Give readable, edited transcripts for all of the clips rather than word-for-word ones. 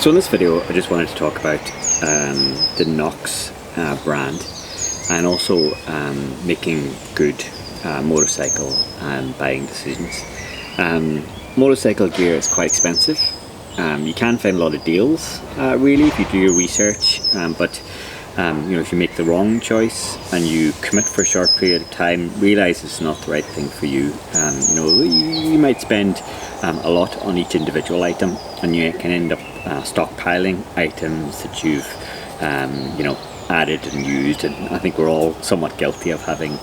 So in this video I just wanted to talk about the Knox brand, and also making good motorcycle buying decisions. Motorcycle gear is quite expensive. You can find a lot of deals really if you do your research, but if you make the wrong choice and you commit for a short period of time, realize it's not the right thing for you. You might spend a lot on each individual item, and you can end up stockpiling items that you've added and used, and I think we're all somewhat guilty of having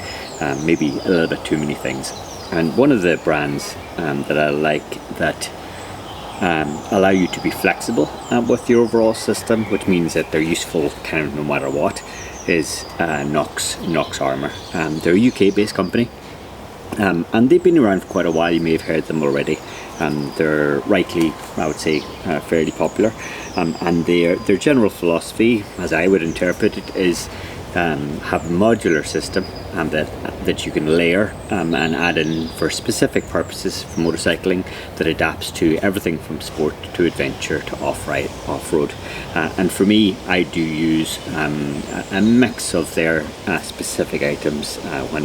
maybe a little bit too many things. And one of the brands that I like that allow you to be flexible with the overall system, which means that they're useful kind of no matter what, is Knox Armour. They're a UK based company, and they've been around for quite a while. You may have heard them already. They're rightly, I would say, fairly popular, and their general philosophy, as I would interpret it, is have a modular system that you can layer and add in for specific purposes for motorcycling, that adapts to everything from sport to adventure to off-road. And for me, I do use a mix of their specific items when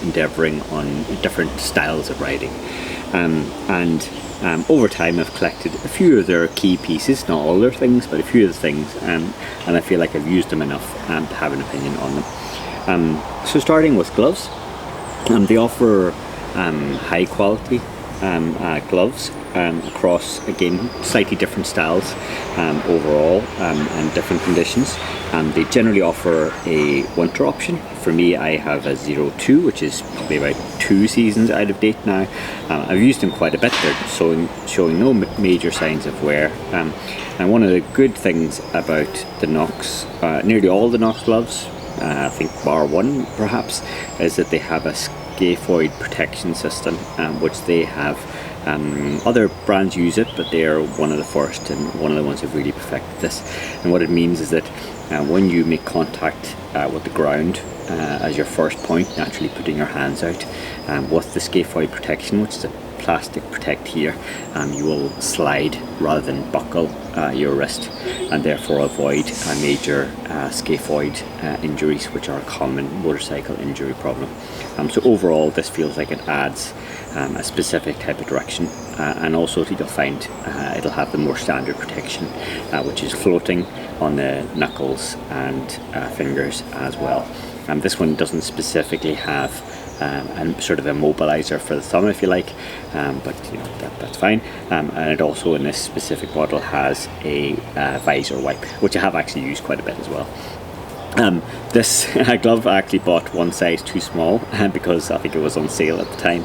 endeavouring on different styles of riding. Over time I've collected a few of their key pieces, not all their things, but a few of the things, and I feel like I've used them enough to have an opinion on them. So starting with gloves, they offer high quality gloves across, again, slightly different styles overall, and different conditions. They generally offer a winter option. For me, I have a 02, which is probably about 2 seasons out of date now. I've used them quite a bit. They're showing no major signs of wear. And one of the good things about the Knox, nearly all the Knox gloves, I think bar one perhaps, is that they have a scaphoid protection system, which they have. Other brands use it, but they are one of the first and one of the ones who've really perfected this. And what it means is that when you make contact with the ground as your first point, naturally putting your hands out, with the scaphoid protection, which is a plastic protect here, you will slide rather than buckle your wrist, and therefore avoid major scaphoid injuries, which are a common motorcycle injury problem. So overall, this feels like it adds a specific type of direction, and also you'll find it'll have the more standard protection, which is floating on the knuckles and fingers as well. This one doesn't specifically have sort of a mobilizer for the thumb, if you like, but that's fine. And it also, in this specific model, has a visor wipe, which I have actually used quite a bit as well. This glove I actually bought one size too small because I think it was on sale at the time,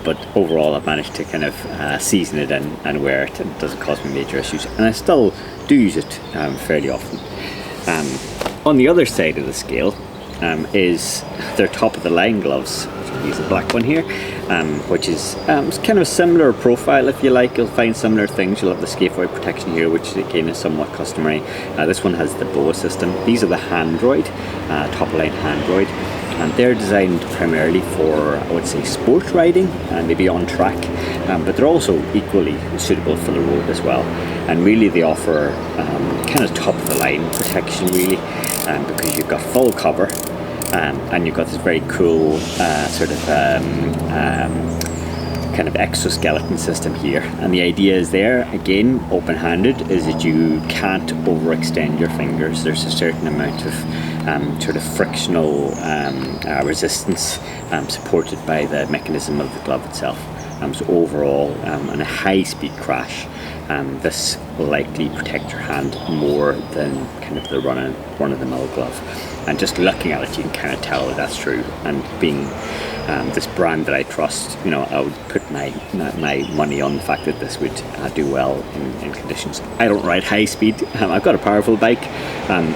but overall I've managed to kind of season it and wear it, and it doesn't cause me major issues, and I still do use it fairly often. On the other side of the scale is their top of the line gloves. Use the black one here, which is kind of a similar profile, if you like. You'll find similar things. You'll have the scaphoid protection here, which again is somewhat customary. This one has the BOA system. These are the Handroid, top of line Handroid, and they're designed primarily for, I would say, sport riding and maybe on track, but they're also equally suitable for the road as well. And really they offer kind of top of the line protection, really, because you've got full cover. And you've got this very cool kind of exoskeleton system here, and the idea is there, again, open-handed, is that you can't overextend your fingers. There's a certain amount of sort of frictional resistance supported by the mechanism of the glove itself. So overall, in a high-speed crash, this will likely protect your hand more than kind of the run-of-the-mill glove. And just looking at it, you can kind of tell that that's true. And being this brand that I trust, I would put my money on the fact that this would do well in conditions. I don't ride high speed. I've got a powerful bike.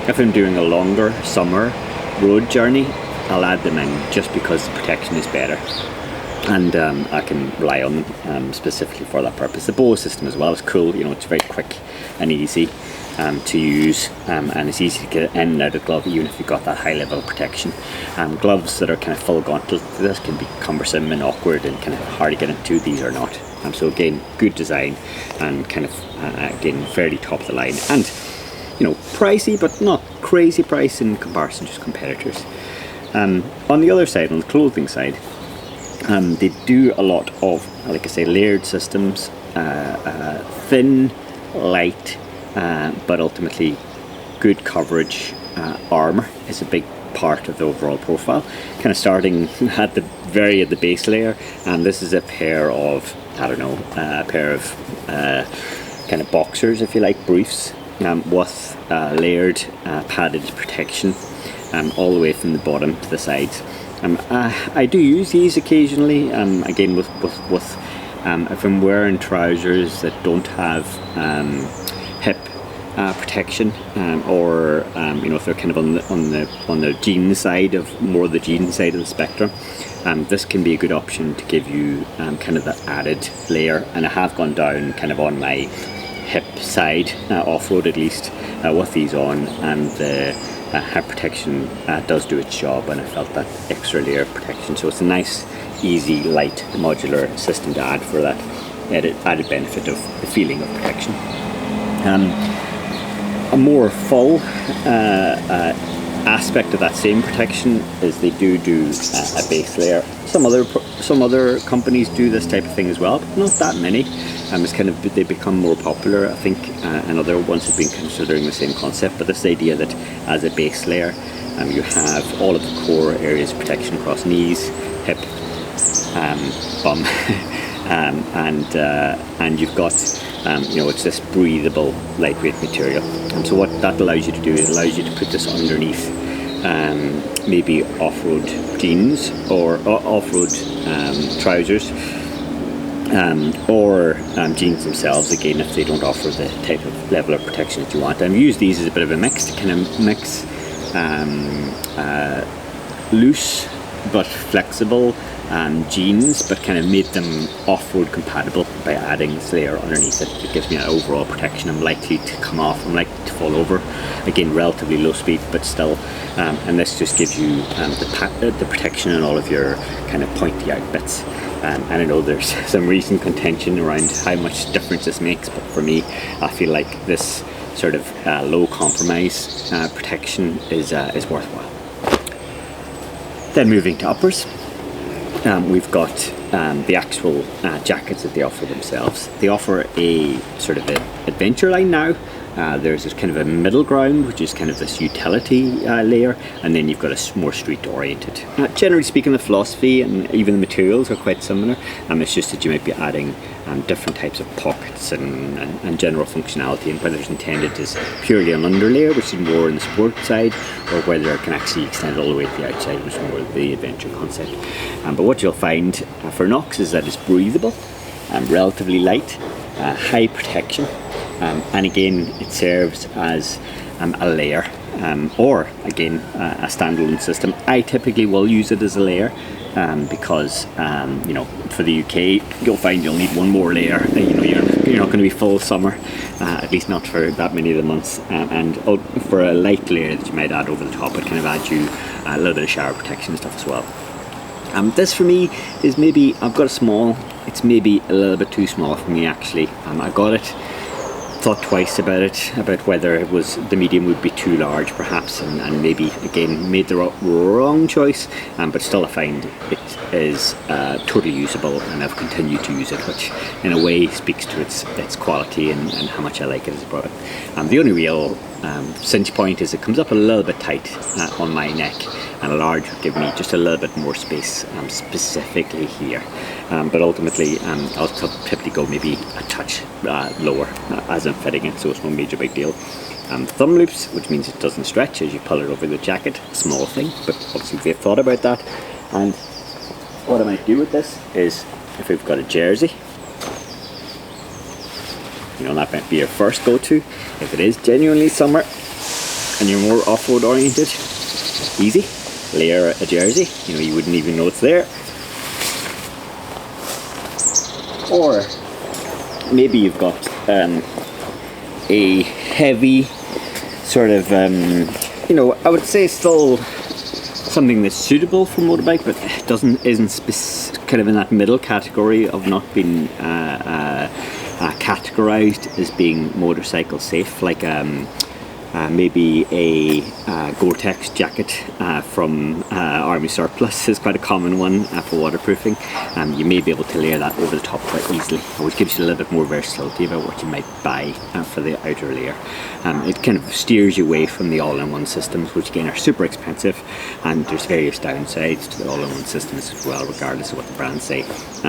If I'm doing a longer summer road journey, I'll add them in just because the protection is better. And I can rely on them specifically for that purpose. The BOA system as well is cool. It's very quick and easy to use, and it's easy to get in and out of the glove, even if you've got that high level of protection. Gloves that are kind of full gauntlet to this can be cumbersome and awkward and kind of hard to get into. These are not. So again, good design and kind of again fairly top of the line, and pricey, but not crazy price in comparison to competitors. On the other side, on the clothing side, they do a lot of, like I say, layered systems, thin, light, but ultimately good coverage. Armour is a big part of the overall profile, kind of starting at the base layer, and this is a pair of kind of boxers, if you like, briefs, with layered padded protection all the way from the bottom to the sides. I do use these occasionally, again with if I'm wearing trousers that don't have hip protection, or if they're kind of on the jeans side of the spectrum, this can be a good option to give you kind of that added layer. And I have gone down kind of on my hip side, off-road at least, with these on, and the hip protection does do its job, and I felt that extra layer of protection. So it's a nice, easy, light, modular system to add for that added benefit of the feeling of protection. A more full aspect of that same protection is they do a base layer. Some other companies do this type of thing as well, but not that many. It's kind of, they become more popular, I think, and other ones have been considering the same concept. But this idea that as a base layer, you have all of the core areas of protection across knees, hip, bum, and you've got it's this breathable, lightweight material. And so what that allows you to do, it allows you to put this underneath maybe off-road jeans or off-road trousers, or jeans themselves, again, if they don't offer the type of level of protection that you want. And use these as a bit of a mix to kind of mix loose but flexible jeans, but kind of made them off-road compatible by adding this layer underneath it. It gives me an overall protection. I'm likely to come off, I'm likely to fall over, again relatively low speed, but still, and this just gives you the protection in all of your kind of pointy out bits. And I know there's some recent contention around how much difference this makes, but for me, I feel like this sort of low compromise protection is worthwhile. Then moving to uppers, we've got the actual jackets that they offer themselves. They offer a sort of an adventure line now. There's this kind of a middle ground, which is kind of this utility layer, and then you've got a more street oriented. Generally speaking, the philosophy and even the materials are quite similar. It's just that you might be adding different types of pockets and general functionality, and whether it's intended as purely an underlayer, which is more on the sport side, or whether it can actually extend all the way to the outside, which is more the adventure concept. But what you'll find for Knox is that it's breathable, relatively light, high protection, and again it serves as a layer, or again a standalone system. I typically will use it as a layer, because for the UK you'll find you'll need one more layer. You're not going to be full summer, at least not for that many of the months, and for a light layer that you might add over the top, it kind of adds you a little bit of shower protection and stuff as well. This for me is maybe, I've got a small, it's maybe a little bit too small for me actually. I got it, thought twice about it, about whether it was the medium would be too large perhaps, and maybe again made the wrong choice, but still I find it is totally usable, and I've continued to use it, which in a way speaks to its quality and how much I like it as a product. The only real cinch point is it comes up a little bit tight on my neck, and a large would give me just a little bit more space, specifically here. But ultimately, I'll typically go maybe a touch lower as I'm fitting it, so it's no major big deal. Thumb loops, which means it doesn't stretch as you pull it over the jacket. Small thing, but obviously they've thought about that. And what I might do with this is, if we've got a jersey, that might be your first go-to. If it is genuinely summer and you're more off-road oriented, easy, layer a jersey, you wouldn't even know it's there. Or maybe you've got a heavy sort of, I would say still something that's suitable for motorbike, but isn't kind of in that middle category of not being categorized as being motorcycle safe, like maybe a Gore-Tex jacket from Army Surplus is quite a common one for waterproofing. You may be able to layer that over the top quite easily, which gives you a little bit more versatility about what you might buy for the outer layer. It kind of steers you away from the all-in-one systems, which again are super expensive, and there's various downsides to the all-in-one systems as well, regardless of what the brands say.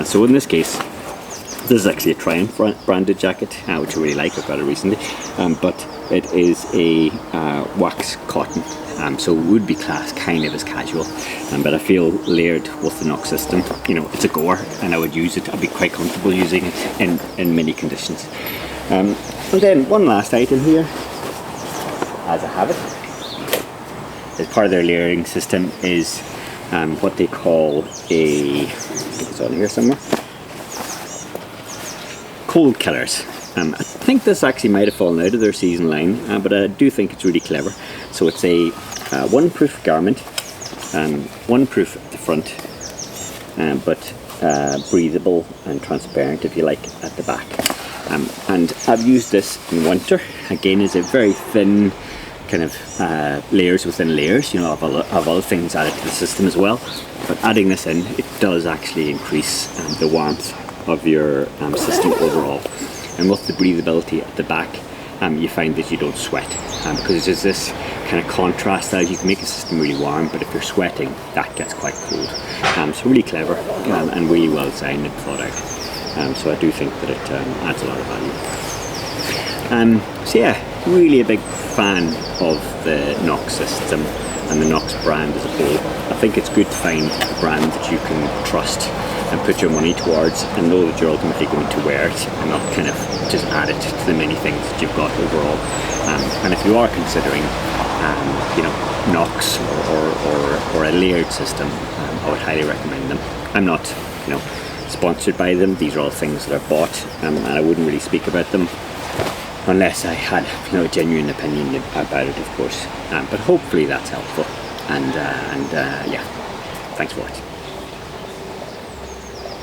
So in this case, this is actually a Triumph branded jacket, which I really like. I've got it recently, but it is a wax cotton, so it would be classed kind of as casual, but I feel layered with the Knox system, you know, it's a gore, and I would use it. I'd be quite comfortable using it in many conditions. And then one last item here, as I have it, as part of their layering system, is what they call it's on here somewhere, cold killers. I think this actually might have fallen out of their season line, but I do think it's really clever. So it's a one-proof garment, one-proof at the front, but breathable and transparent, if you like, at the back. And I've used this in winter. Again, it's a very thin kind of layers within layers, you know, of other things added to the system as well. But adding this in, it does actually increase the warmth of your system overall. And with the breathability at the back, you find that you don't sweat, because there's this kind of contrast that you can make a system really warm, but if you're sweating, that gets quite cold. So really clever and really well designed and thought out. So I do think that it adds a lot of value. So yeah, really a big fan of the Knox system and the Knox brand as a whole. I think it's good to find a brand that you can trust and put your money towards, and know that you're ultimately going to wear it, and not kind of just add it to the many things that you've got overall. And if you are considering, you know, Knox or a layered system, I would highly recommend them. I'm not, you know, sponsored by them. These are all things that I've bought, and I wouldn't really speak about them unless I had, you know, a genuine opinion about it, of course. But hopefully that's helpful. And yeah, thanks for watching.